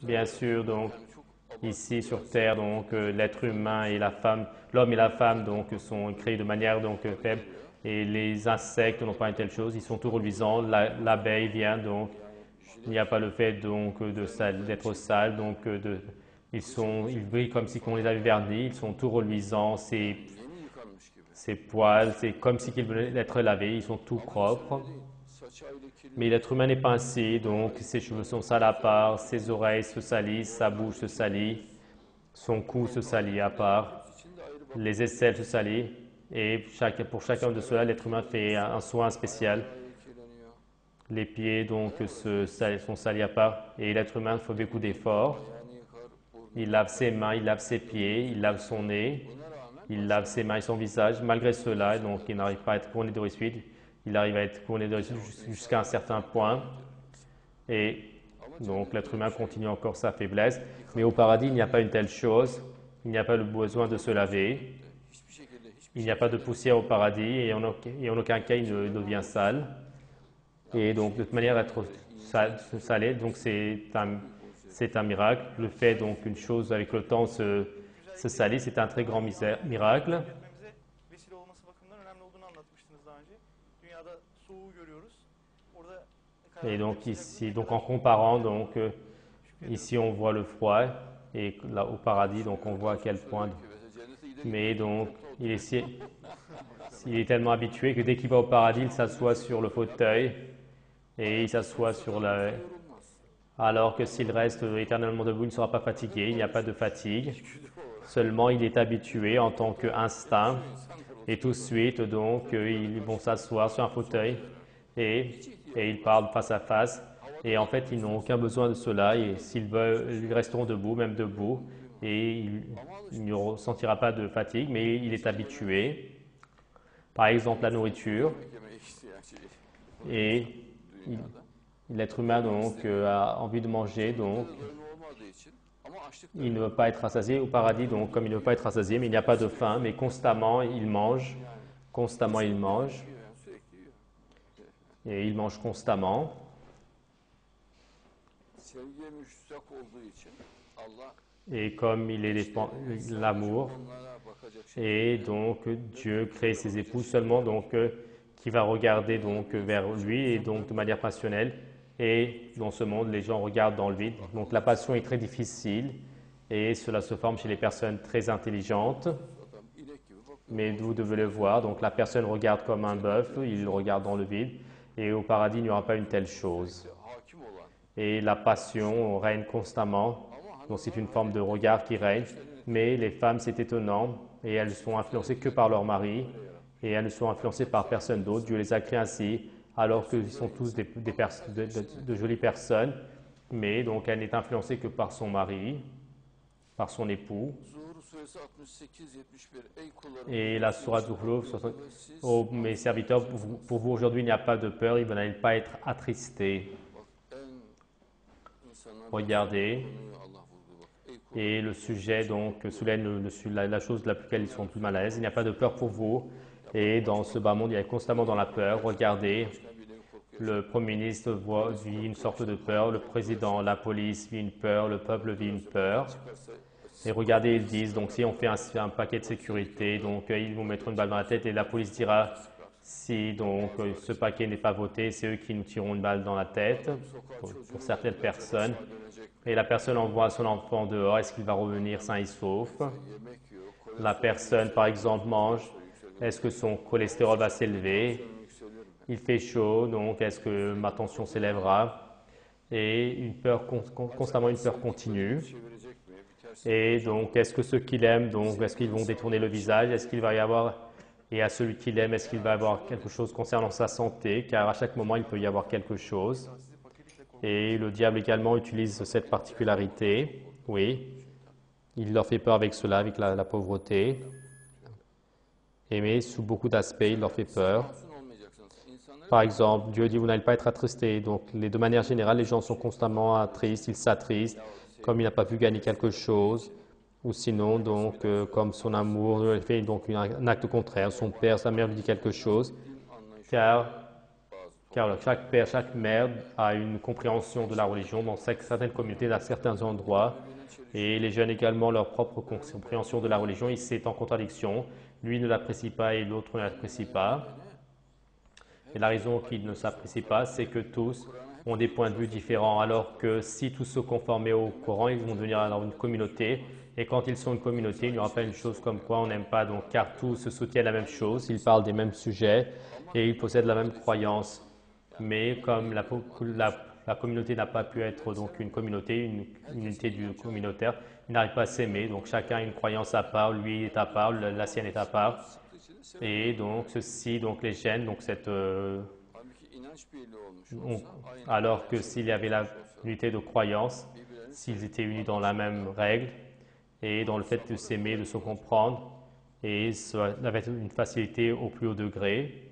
Bien sûr, donc ici sur Terre, donc l'être humain et la femme, l'homme et la femme donc sont créés de manière donc faible et les insectes n'ont pas une telle chose, ils sont tout reluisants. L'abeille vient donc, il n'y a pas le fait donc d'être sale, donc ils brillent comme si on les avait vernis, ils sont tout reluisants, ces poils, c'est comme si ils venaient d'être lavés, ils sont tout propres. Mais l'être humain n'est pas ainsi, donc ses cheveux sont sales à part, ses oreilles se salissent, sa bouche se salit, son cou se salit à part, les aisselles se salissent, et pour chacun de ceux-là, l'être humain fait un soin spécial. Les pieds donc sont salis à part, et l'être humain fait beaucoup d'efforts. Il lave ses mains, il lave ses pieds, il lave son nez, il lave ses mains et son visage. Malgré cela, donc il n'arrive pas à être couronné de réussite. Il arrive à être couronné de réussite jusqu'à un certain point. Et donc l'être humain continue encore sa faiblesse. Mais au paradis, il n'y a pas une telle chose. Il n'y a pas le besoin de se laver. Il n'y a pas de poussière au paradis et en aucun cas il ne devient sale. Et donc de toute manière, être salé, donc c'est un miracle. Le fait donc qu'une chose avec le temps se salit, c'est un très grand miracle. Et donc ici, donc en comparant, donc ici on voit le froid et là au paradis, donc on voit à quel point. Mais donc il est tellement habitué que dès qu'il va au paradis, il s'assoit sur le fauteuil et il s'assoit sur la. Alors que s'il reste éternellement debout, il ne sera pas fatigué, il n'y a pas de fatigue. Seulement il est habitué en tant qu'instinct et tout de suite, donc ils vont s'asseoir sur un fauteuil et ils parlent face à face. Et en fait, ils n'ont aucun besoin de cela. Et s'ils veulent, ils resteront debout, même debout. Et il ne ressentira pas de fatigue, mais il est habitué. Par exemple, la nourriture. Et l'être humain donc a envie de manger, donc il ne veut pas être rassasié au paradis. Donc, comme il ne veut pas être rassasié, mais il n'y a pas de faim, mais constamment il mange. Constamment il mange. Et il mange constamment. Et comme il est l'amour, et donc Dieu crée ses époux seulement donc qui va regarder donc vers lui et donc de manière passionnelle. Et dans ce monde, les gens regardent dans le vide. Donc la passion est très difficile et cela se forme chez les personnes très intelligentes. Mais vous devez le voir. Donc la personne regarde comme un bœuf, il regarde dans le vide. Et au paradis, il n'y aura pas une telle chose. Et la passion règne constamment. Donc c'est une forme de regard qui règne. Mais les femmes, c'est étonnant. Et elles ne sont influencées que par leur mari. Et elles ne sont influencées par personne d'autre. Dieu les a créées ainsi, alors qu'ils sont tous de jolies personnes. Mais donc elle n'est influencée que par son mari, par son époux. Et la sourate Zukhruf, ô mes serviteurs, pour vous aujourd'hui il n'y a pas de peur, vous n'allez pas être attristés. Regardez. Et le sujet donc soulève la chose de laquelle ils sont plus mal à l'aise. Il n'y a pas de peur pour vous. Et dans ce bas monde, il y a constamment dans la peur. Regardez. Le Premier ministre vit une sorte de peur. Le président, la police vit une peur. Le peuple vit une peur. Et regardez, ils disent, donc si on fait un paquet de sécurité, donc ils vont mettre une balle dans la tête et la police dira, si donc ce paquet n'est pas voté, c'est eux qui nous tireront une balle dans la tête, pour certaines personnes. Et la personne envoie son enfant dehors, est-ce qu'il va revenir sain et sauf? La personne, par exemple, mange, est-ce que son cholestérol va s'élever? Il fait chaud, donc est-ce que ma tension s'élèvera? Et une peur, constamment une peur continue. Et donc, est-ce que ceux qu'il aime, donc, est-ce qu'ils vont détourner le visage? Est-ce qu'il va y avoir, et à celui qu'il aime, est-ce qu'il va y avoir quelque chose concernant sa santé? Car à chaque moment, il peut y avoir quelque chose. Et le diable également utilise cette particularité. Oui, il leur fait peur avec cela, avec la pauvreté. Mais sous beaucoup d'aspects, il leur fait peur. Par exemple, Dieu dit, vous n'allez pas être attristés. Donc, de manière générale, les gens sont constamment tristes, ils s'attristent, comme il n'a pas pu gagner quelque chose, ou sinon, donc, comme son amour fait donc un acte contraire, son père, sa mère lui dit quelque chose, car car chaque père, chaque mère a une compréhension de la religion dans certaines communautés, dans certains endroits, et les jeunes également leur propre compréhension de la religion, et c'est en contradiction. Lui ne l'apprécie pas et l'autre ne l'apprécie pas. Et la raison qu'ils ne s'apprécient pas, c'est que tous ont des points de vue différents, alors que si tous se conformaient au Coran, ils vont devenir alors une communauté. Et quand ils sont une communauté, il n'y aura pas une chose comme quoi on n'aime pas, donc, car tous se soutiennent la même chose, ils parlent des mêmes sujets et ils possèdent la même croyance. Mais comme la communauté n'a pas pu être donc une communauté, une unité du communautaire, ils n'arrivent pas à s'aimer. Donc chacun a une croyance à part, lui est à part, la sienne est à part. Et donc ceci donc les gêne, donc alors que s'il y avait l'unité de croyance, s'ils étaient unis dans la même règle et dans le fait de s'aimer, de se comprendre, et ça avait une facilité au plus haut degré,